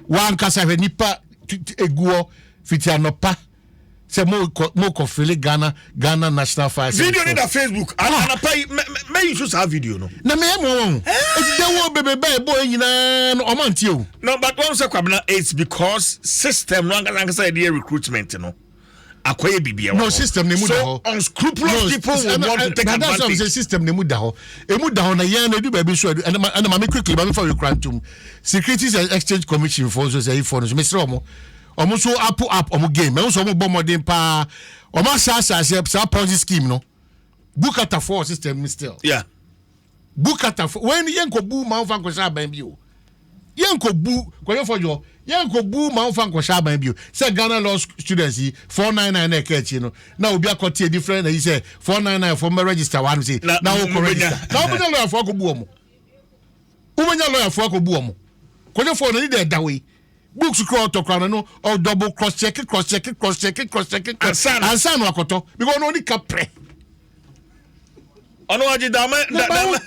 One kasa we nipa eguo fiti anopa se mo fili Ghana National Fire video in the Facebook and may you choose our video no na me mo eti dey wo bebe boy nyina no omantie o no but one say kwabena it's because system no say the recruitment no akoye bibia no system ne mu da ho so unscrupulous people will want to take advantage that's the system ne mu da ho na yan na du ba bi so and ma me quickly ba me for you krantum Securities and Exchange Commission for so say for no me sre omo so up omo game me so omo bo modern pa omo sa Ponzi scheme no bukata for system still yeah bukata for when yenko bu ma fa ko sha ban bi o yenko bu ko for yo yenko bu ma fa ko sha ban bi o say Ghana law students 499 na ka no na obi akote different na he say 499 for me register one say na wo ko register na obi lawyer for ko bu omo umenya lawyer for ko bu omo ko for no dey da we books cross to crown no or double cross check and san wakoto because no ni kapre ono waji da ba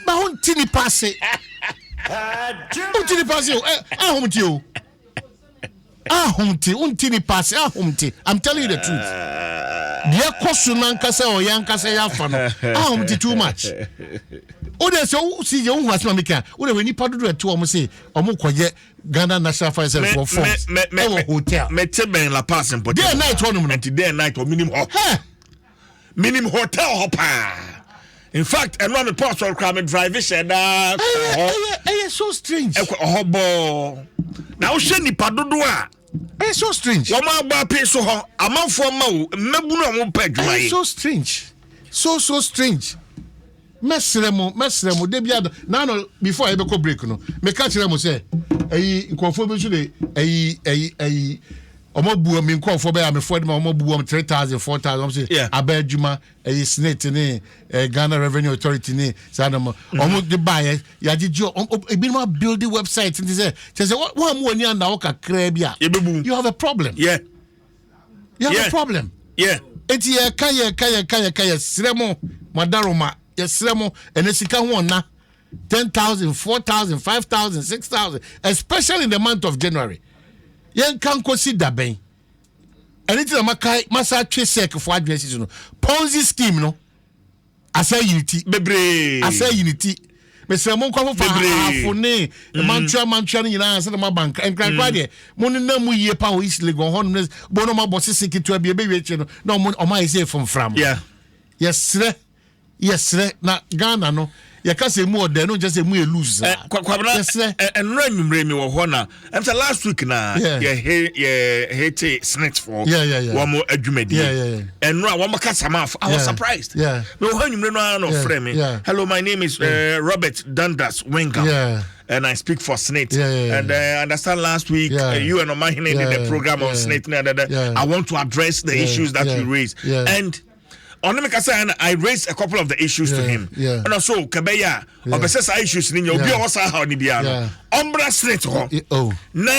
hon tini passe untini passe untini passe I'm telling you the truth dia kosu nankasa o yankasa ya fa no too much o de so si je hu asema meka o de weni padodo eto o mo say o mo koye Ghana National Fire Service for force hotel me teben la pass important day night one no day and night or minimum hotel hopa in fact and one pass or crime drive said so strange hobo now she ni padodo a it's so strange wo ma gba pe so ho amanfo ma wo mebu no mo pa adwuma yi so strange so strange mesremo de bia na no before I be ko break no me catch them say nkofo be so de omobu mi nkofo be am for dem omobu am 3,000 4,000 say abadwuma snate ne Ghana Revenue Authority ne sanam omo de buy ya gigi ebi no build the website and say what am woni and na kakra bia you have a problem you have a problem enti kaya sremo madaroma yesremo enesika ho na 10,000 4,000 5,000 6,000 especially in the month of January yen kan kosi da ben anything masa twe sek for addresses no Ponzi scheme no asa unity mesremo kwa fa afune mantua nyina say ma bank enkra de mo na mu yie pa o isle go hon bo no ma bosse sekitu abia be weche no na o ma ise from yes na Ghana no ya ka say mu ode no just say mu lose kwabra enra nwumre mi wo ho na am say last week na hate snitch for one more adwumadi enra wo maka sama I was surprised no ho nwumre no frame me hello my name is Robert Dundas Wenger and I speak for Snate and I understand last week you and Omahine did the program on Snate I want to address the issues that you raised and I raised a couple of the issues to him. And also, Kabeya, obsessed issues in your Biosa, how Nibiana, Ombra Snate, na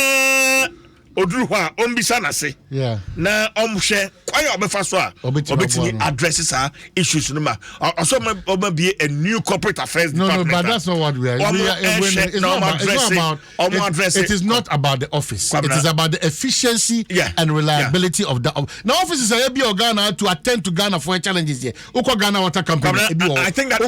Odruha, Ombisana say, na Omshe, quite obefaswa, obetini addresses her issues. Also, be a new corporate affairs department. No, but that's not what we are. It is not about the office. It is about the efficiency and reliability of the office. Now, offices are able to attend to Ghana for challenges here. Oko Ghana Water Company. I think that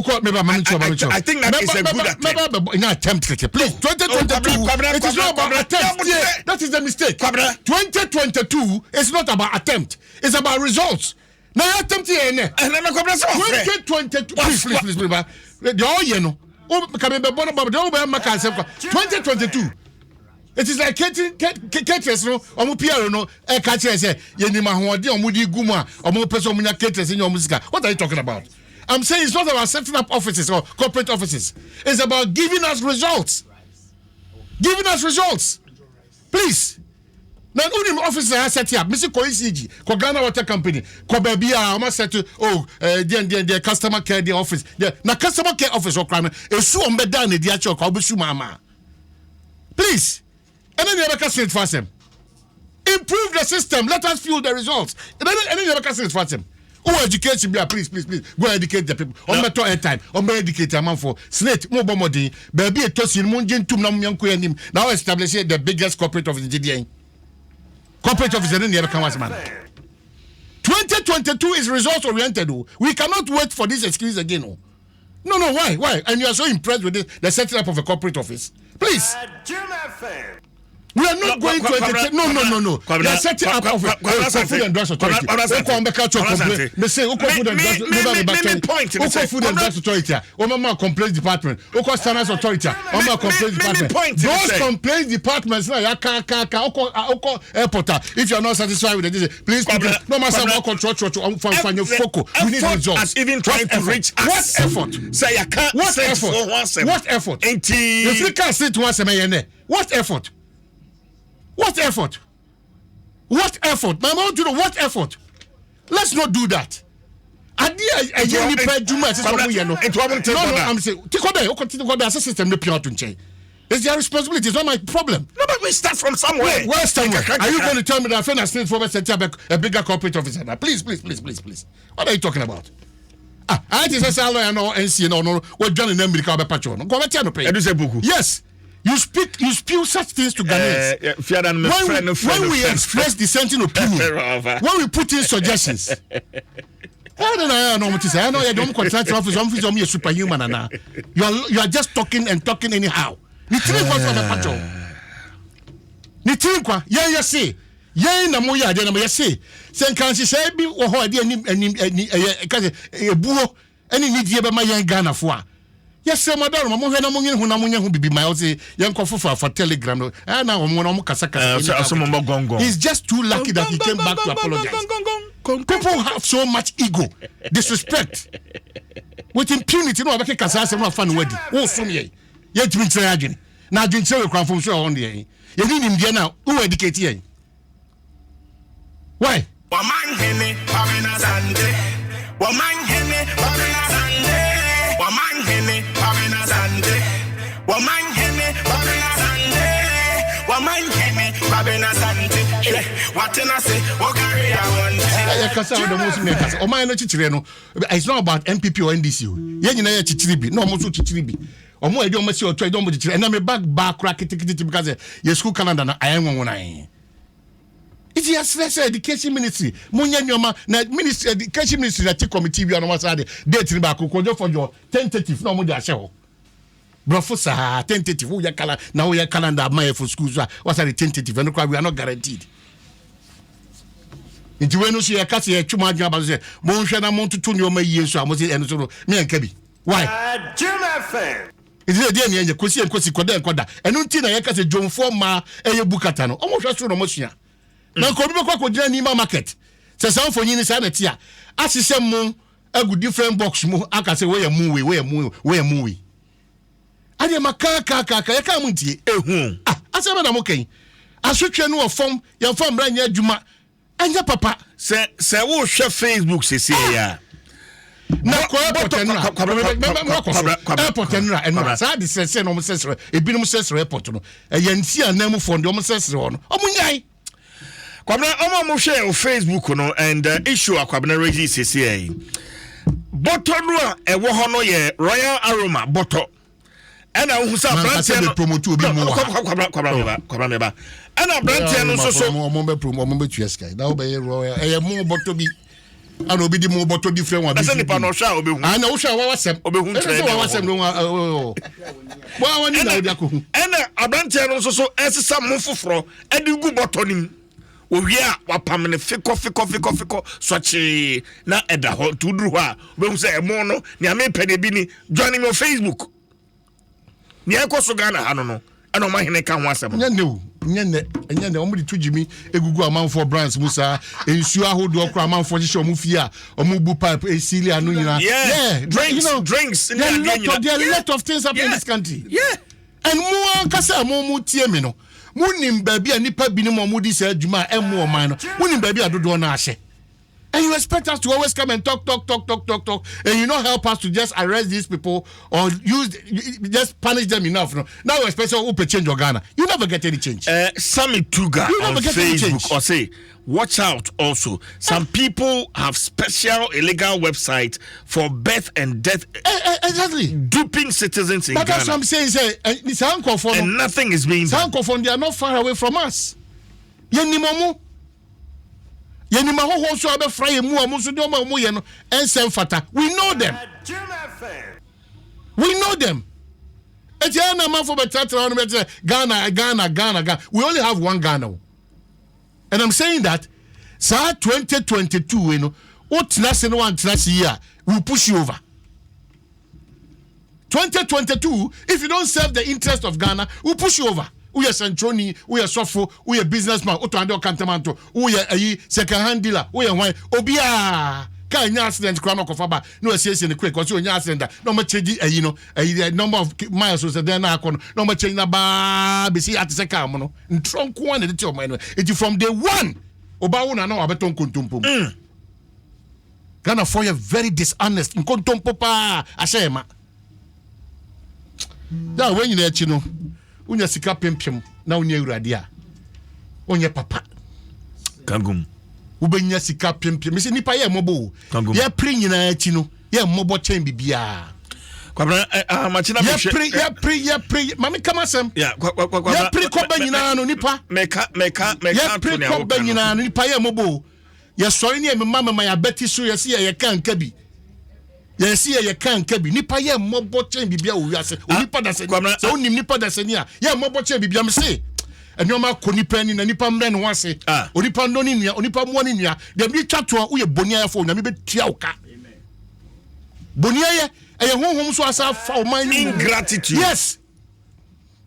is a good attempt. No, attempt. Please, 2022. It is not about attempt. That is the mistake. 2022 is not about attempt. It's about results. Now attempt here. 2022. Please. The all you know. 2022. It is like caterers no omo PR no e ka kire say ye ni mahode omo di gumu a omo person omo nya caterers in your music. What are you talking about? I'm saying it's not about setting up offices or corporate offices. It's about giving us results. Please. Now, only offices are set up. Mr. Koisiji, Ghana Water Company, Kobabia, almost set to the customer care the office. Now, customer care office or crime is so better the actual Kobusu Mama. Please, and then never can say it for them. Improve the system. Let us feel the results. And then never can say it for them. Who education be please go educate the people. On better airtime. On better educate a man for slate more bomodi. Baby a toss in munjin tum nam yanku him. Now establish the biggest corporate office in GDA. Corporate office in the other man. 2022 is results oriented. We cannot wait for this excuse again. No, why? And you are so impressed with this, the setting up of a corporate office. Please. We are not going to entertain. No. We are setting up of a food and drugs authority. They say, food and drugs authority. Omama complaints department. Oko standards authority. Omama complaints department. Those complaints departments now. Oko airport. If you are not satisfied with it, please. No matter what control. Find your focus. We need results. Even trying to reach us. What effort? Say I can't. What effort? What effort? If you can't sit once a man, what effort? What effort? What effort? My mom, you know what effort? Let's not do that. I'm saying, system it's their responsibility. It's not my problem. No, but we start from somewhere. Where somewhere? Are you going to tell me that I state for set up a bigger corporate office? Please. What are you talking about? I just say I know NC no. What John and Emily call a patron. Go let you pay. Yes. You spew such things to Ghanaians. When we express dissenting opinion, when we put in suggestions. I know what to say. I know you don't contract office of me a superhuman and you are just talking anyhow. You think what's on the patrol? You think what? Yeah, see. Yeah, na moya de na moya see. Sen kan si say bi wo ho de a buo any need ye be ma yan Ghana fo a. Yes, sir, madam. I'm going to be my for Telegram. He's just too lucky that he came back to apologize. People have so much ego, disrespect, with impunity. No, I can't say I'm fun wedding. Oh, so yeah, yet to be tragic. Now, drink so crown from show on the you need him now. Who educate you? Why? It's not about MPP or NDC. No, and I'm back because your school calendar I am one. It's yes, education ministry. Ministry education ministry that committee we on one side date back for your tentative no more show. Brofosa tentative who calendar now your calendar my for schools what are the tentative and we are not guaranteed. Into when you see a case chuma jaba say mo hwe na mo tutu ne o ma yie so amosi eno so me anka bi. Why? It's the day ne kosi koda eno nti na ye case Jonfo ma eye bukata no omo hwe so no mo sua. Na ko bi ko gina ni market se san fonyi ni sa na tia asise mu agu different box mu aka se we ya mu ade makaka ya ka mu ntie ehun asema na mo kan asotwe no ofom ya fam bra nya adwuma anya papa se wo hwe Facebook se ya na ko potenu eno sa de se no mo sesere ebinom sesere airport no yanti anamu fo de mo sesere ho no omunyai kwabna mo share on Facebook no and issue akwabna ready se bottle no a ewo ho no ye Royal Aroma bottle and I who sa brand promote obi mu kwabna meba and brand no so mo be promote mo be tueska da wo be Royal mo bottle bi and obi di mo bottle different one bi nipa no hwa obi hu na wo hwa wasem obi hu trend wasem no wa wani na obi akohu and brand no so esesa mo foforo adigu bottle nim Owia wapamne fiko sochi na eda ho tudru ho a be say emo no ne ame pede bi ni join me on Facebook ne ekoso Ghana ha no ana ma hene ka ho asem nyane omo di tujimi egugu amanfo brands musa ensu ahodo okra amanfo hye omo fie a omo bu pipe esili anu nyina drinks there are a lot of things happening in this country and mo kasa mo tie me no munim baby a nipa bi ni mo mudi se adwuma emu o man no munim baby a dodo na ahye And you expect us to always come and talk, and you not help us to just arrest these people or just punish them enough. No? Now you expect us to change Ghana. You never get any change. Sammy Tuga on Facebook or say, watch out also. Some people have special illegal websites for birth and death. Exactly. Duping citizens in Ghana. That's what I'm saying. And nothing is being done. They are not far away from us. We know them. We know them. Ghana. We only have one Ghana. And I'm saying that, sir, 2022, you know, what year will push you over. 2022, if you don't serve the interest of Ghana, we'll push you over. We are Sanchoni, we are Sofo, we are businessman, Otoando Cantamanto, we are a second hand dealer, we are wine, Obia, can accident, Crown Faba, no association in the quick, because you're an accident, no much, you know, a number of miles was there now, no much in the bar, be see at the second, and trunk one at the top, it is from day one, Obauna, no, Abaton Kuntumpu. Ghana for you very dishonest, in Kuntumpopa, Ashema. Now, when you let you know. Unya sika pempem na unya urade a onye papa kangum ubenya sika pempem me se nipa ye mobo ye pri nyina achi no ye mobo chen bibia kwabra machina be ye pri mami kama sem ya ye pri ko ba nyina no nipa meka ye pri ko ba nyina no nipa ye mobo ye sori ne me mama ya beti so ye se ye kan kabi yes, ye can kebi nipa ye mobo chen bibia wo wiase onipa da se so onim nipa da se ni a ye mobo chen bibia me se enoma ko nipa ni na nipa mre no wase onipa ndo ni nua onipa mo ni nua dem bi twato wo ye bonia ye fo nyame betia wo ka amen bonia ye eye honhom so asa fa o man ni ingratitude yes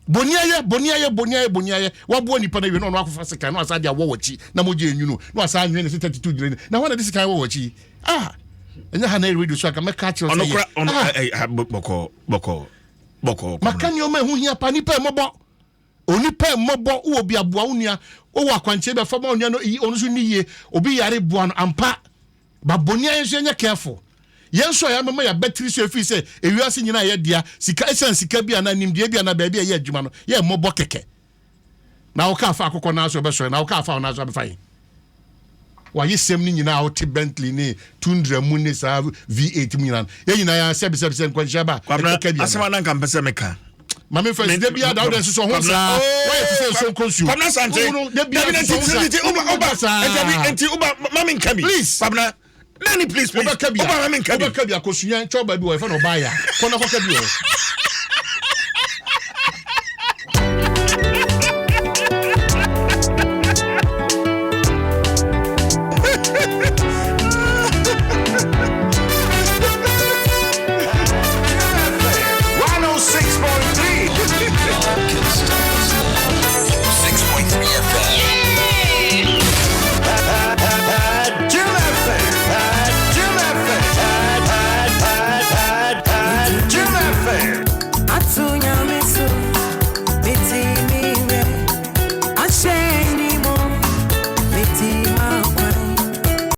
bonia ye wabo nipa na we no akofa se kan no asa dia wo wachi na moje enyu no asa anwe ne 32 dire na wana dis kan wo wachi and you have a radio so I can make catch you. Boko. Makani ome hu hia pa nipa mobo. Oni pa mobo wo bi aboa unia. O wa kwanche be fama unia no onu so niye. Obi yare boa no ampa. Ba bonia yenso nya careful. Yenso ya mama ya battery so efi se ewiase nyina ye dia sika esan sika bia na nimde bia na ba bia ye adwuma no. Ye mobo keke. Na o ka fa akokọ na so be so na o ka fa na so be fa wa yesem ni nyina o Bentley ni tundra mu ni sa V8 mu nyina ye nyina ya sebe kwansha ba asema na nka mpese meka mame first de bia da o den so ho sa wa ye so konsu pabna sante de bia enti uba mame nka bi pabna nani please uba mame nka bi kosunya choba bi wo fa no ba ya kona koka bi wo